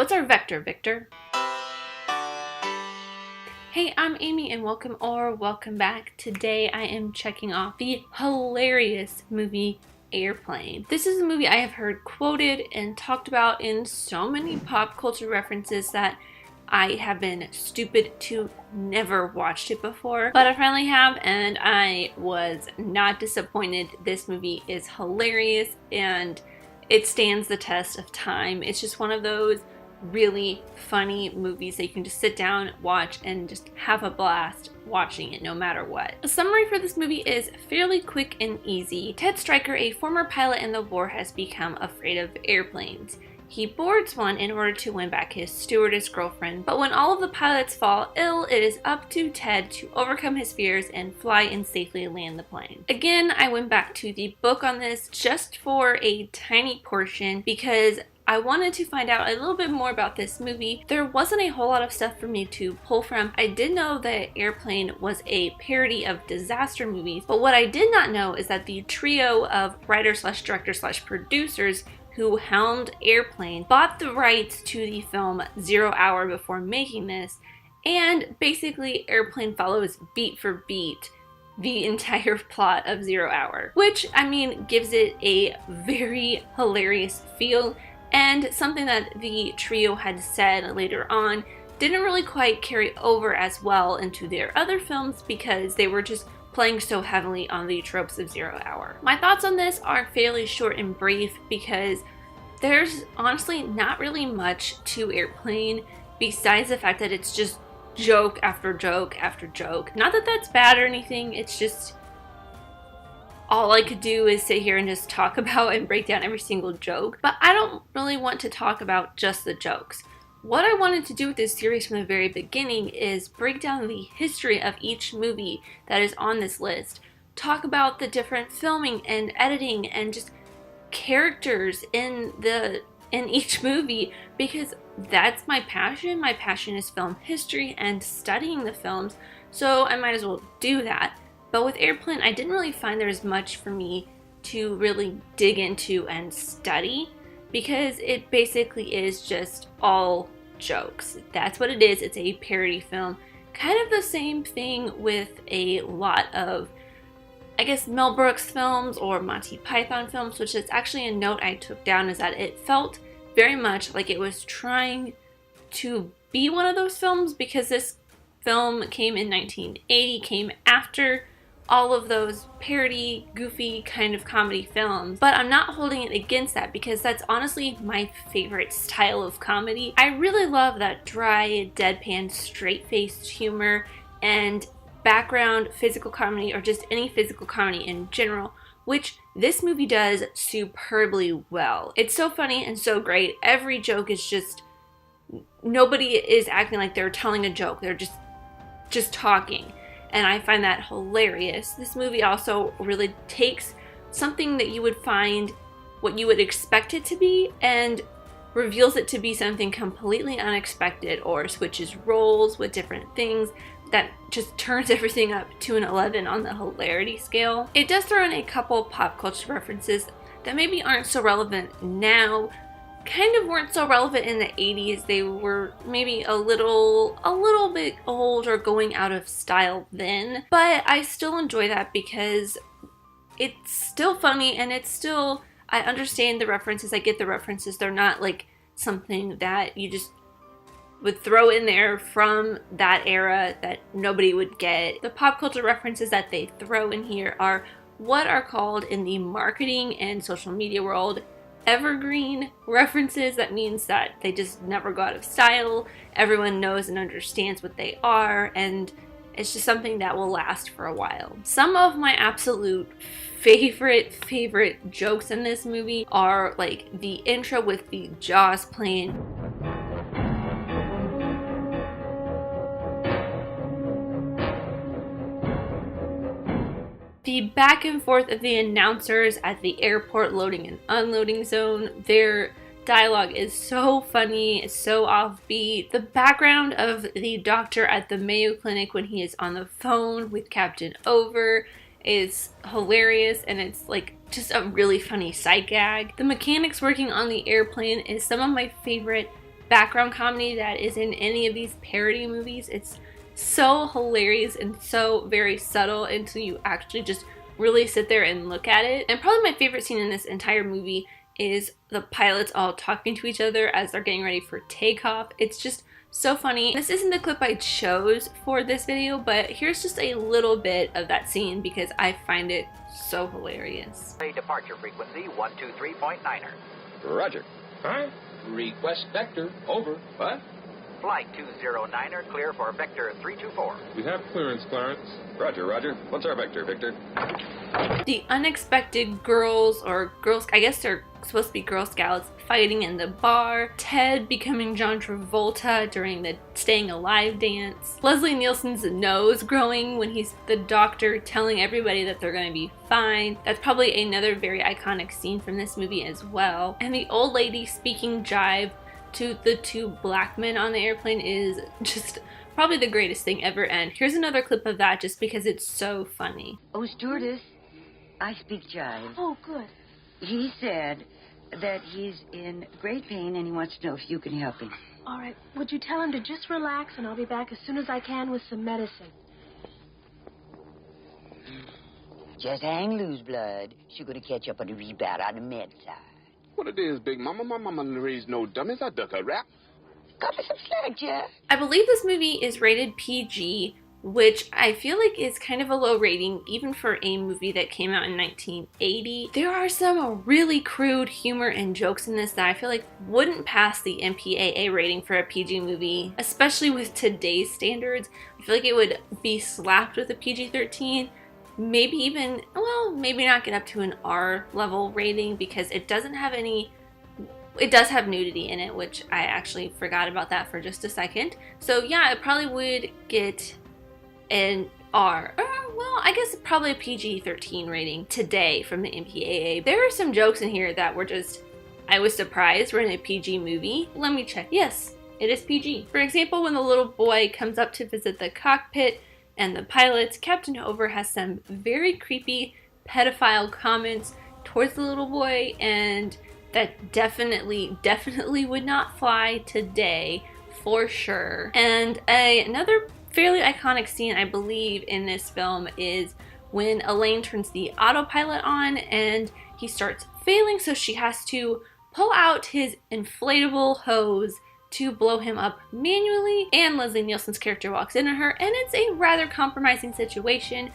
What's our vector, Victor? Hey, I'm Amy and welcome back. Today I am checking off the hilarious movie Airplane. This is a movie I have heard quoted and talked about in so many pop culture references that I have been stupid to never watched it before, but I finally have and I was not disappointed. This movie is hilarious and it stands the test of time. It's just one of those really funny movies that you can just sit down, watch, and just have a blast watching it no matter what. A summary for this movie is fairly quick and easy. Ted Stryker, a former pilot in the war, has become afraid of airplanes. He boards one in order to win back his stewardess girlfriend, but when all of the pilots fall ill, it is up to Ted to overcome his fears and fly and safely land the plane. Again, I went back to the book on this just for a tiny portion because I wanted to find out a little bit more about this movie. There wasn't a whole lot of stuff for me to pull from. I did know that Airplane was a parody of disaster movies, but what I did not know is that the trio of writer/director/producers who helmed Airplane bought the rights to the film 0 Hour before making this, and basically Airplane follows beat for beat the entire plot of 0 Hour, which, I mean, gives it a very hilarious feel. And something that the trio had said later on didn't really quite carry over as well into their other films because they were just playing so heavily on the tropes of 0 Hour. My thoughts on this are fairly short and brief because there's honestly not really much to Airplane besides the fact that it's just joke after joke after joke. Not that that's bad or anything, it's just all I could do is sit here and just talk about and break down every single joke, but I don't really want to talk about just the jokes. What I wanted to do with this series from the very beginning is break down the history of each movie that is on this list, talk about the different filming and editing and just characters in each movie, because that's my passion. My passion is film history and studying the films, so I might as well do that. But with Airplane, I didn't really find there was much for me to really dig into and study because it basically is just all jokes. That's what it is. It's a parody film. Kind of the same thing with a lot of, I guess, Mel Brooks films or Monty Python films, which is actually a note I took down, is that it felt very much like it was trying to be one of those films because this film came in 1980, came after all of those parody, goofy kind of comedy films, but I'm not holding it against that because that's honestly my favorite style of comedy. I really love that dry, deadpan, straight-faced humor and background physical comedy, or just any physical comedy in general, which this movie does superbly well. It's so funny and so great. Every joke is just, nobody is acting like they're telling a joke. They're just talking. And I find that hilarious. This movie also really takes something that you would find what you would expect it to be and reveals it to be something completely unexpected, or switches roles with different things that just turns everything up to an 11 on the hilarity scale. It does throw in a couple pop culture references that maybe aren't so relevant now, kind of weren't so relevant in the 80s. They were maybe a little bit old or going out of style then, but I still enjoy that because it's still funny and it's still, I understand the references, I get the references. They're not like something that you just would throw in there from that era that nobody would get. The pop culture references that they throw in here are what are called in the marketing and social media world evergreen references. That means that they just never go out of style. Everyone knows and understands what they are, and it's just something that will last for a while. Some of my absolute favorite jokes in this movie are like the intro with the Jaws plane. The back and forth of the announcers at the airport loading and unloading zone, their dialogue is so funny, it's so offbeat. The background of the doctor at the Mayo Clinic when he is on the phone with Captain Over is hilarious, and it's like just a really funny sight gag. The mechanics working on the airplane is some of my favorite background comedy that is in any of these parody movies. It's so hilarious and so very subtle until you actually just really sit there and look at it. And probably my favorite scene in this entire movie is the pilots all talking to each other as they're getting ready for takeoff. It's just so funny. This isn't the clip I chose for this video, but here's just a little bit of that scene because I find it so hilarious. Departure frequency 123.9er. Roger. Huh? Request vector. Over. What? Flight 209er clear for vector 324. We have clearance, Clarence. Roger, Roger. What's our vector, Victor? The unexpected girls, or girls, I guess they're supposed to be Girl Scouts, fighting in the bar, Ted becoming John Travolta during the Staying Alive dance, Leslie Nielsen's nose growing when he's the doctor telling everybody that they're going to be fine. That's probably another very iconic scene from this movie as well. And the old lady speaking jive to the two black men on the airplane is just probably the greatest thing ever. And here's another clip of that just because it's so funny. Oh, stewardess, I speak jive. Oh, good. He said that he's in great pain and he wants to know if you can help him. All right. Would you tell him to just relax and I'll be back as soon as I can with some medicine? Just hang loose, blood. She's going to catch up on the rebound on the med side. What it is, Big Mama? My mama raised no dummies. I duck a rap. Cut me some slack, Jeff. I believe this movie is rated PG, which I feel like is kind of a low rating even for a movie that came out in 1980. There are some really crude humor and jokes in this that I feel like wouldn't pass the MPAA rating for a PG movie, especially with today's standards. I feel like it would be slapped with a PG-13. Maybe even, well, maybe not get up to an R level rating because it doesn't have any, it does have nudity in it, which I actually forgot about that for just a second. So yeah, it probably would get an R, well, I guess probably a PG-13 rating today from the MPAA. There are some jokes in here that were just, I was surprised we're in a PG movie. Let me check. Yes, it is PG. For example, when the little boy comes up to visit the cockpit and the pilots, Captain Hover has some very creepy pedophile comments towards the little boy, and that definitely would not fly today for sure. And another fairly iconic scene I believe in this film is when Elaine turns the autopilot on and he starts failing, so she has to pull out his inflatable hose to blow him up manually, and Leslie Nielsen's character walks into her, and it's a rather compromising situation,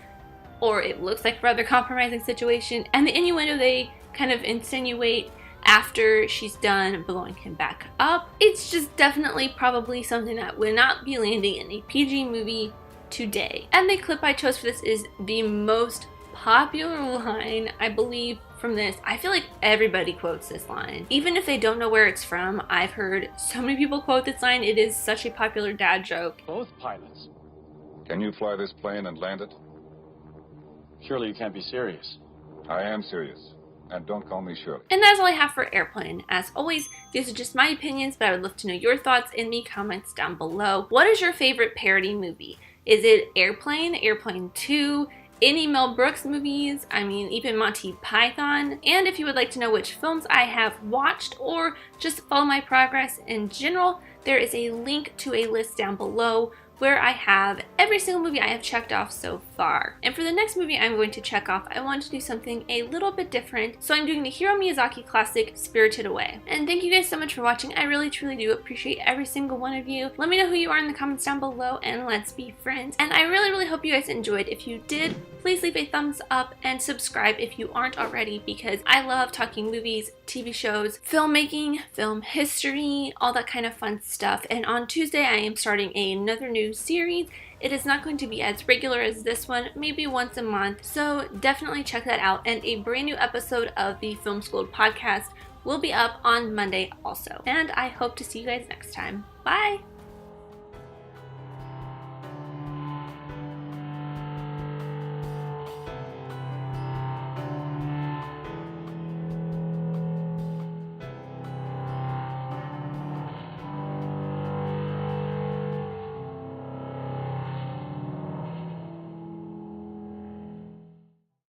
or it looks like a rather compromising situation, and the innuendo they kind of insinuate after she's done blowing him back up. It's just definitely probably something that would not be landing in a PG movie today. And the clip I chose for this is the most popular line, I believe, from this. I feel like everybody quotes this line. Even if they don't know where it's from, I've heard so many people quote this line. It is such a popular dad joke. Both pilots. Can you fly this plane and land it? Surely you can't be serious. I am serious. And don't call me Shirley. And that's all I have for Airplane. As always, these are just my opinions, but I would love to know your thoughts in the comments down below. What is your favorite parody movie? Is it Airplane, Airplane 2, any Mel Brooks movies, I mean even Monty Python? And if you would like to know which films I have watched or just follow my progress in general, there is a link to a list down below where I have every single movie I have checked off so far. And for the next movie I'm going to check off, I want to do something a little bit different. So I'm doing the Hiro Miyazaki classic, Spirited Away. And thank you guys so much for watching. I really truly do appreciate every single one of you. Let me know who you are in the comments down below and let's be friends. And I really hope you guys enjoyed. If you did, please leave a thumbs up and subscribe if you aren't already, because I love talking movies, TV shows, filmmaking, film history, all that kind of fun stuff. And on Tuesday I am starting another new series. It is not going to be as regular as this one, maybe once a month, so definitely check that out. And a brand new episode of the Film School podcast will be up on Monday also. And I hope to see you guys next time. Bye!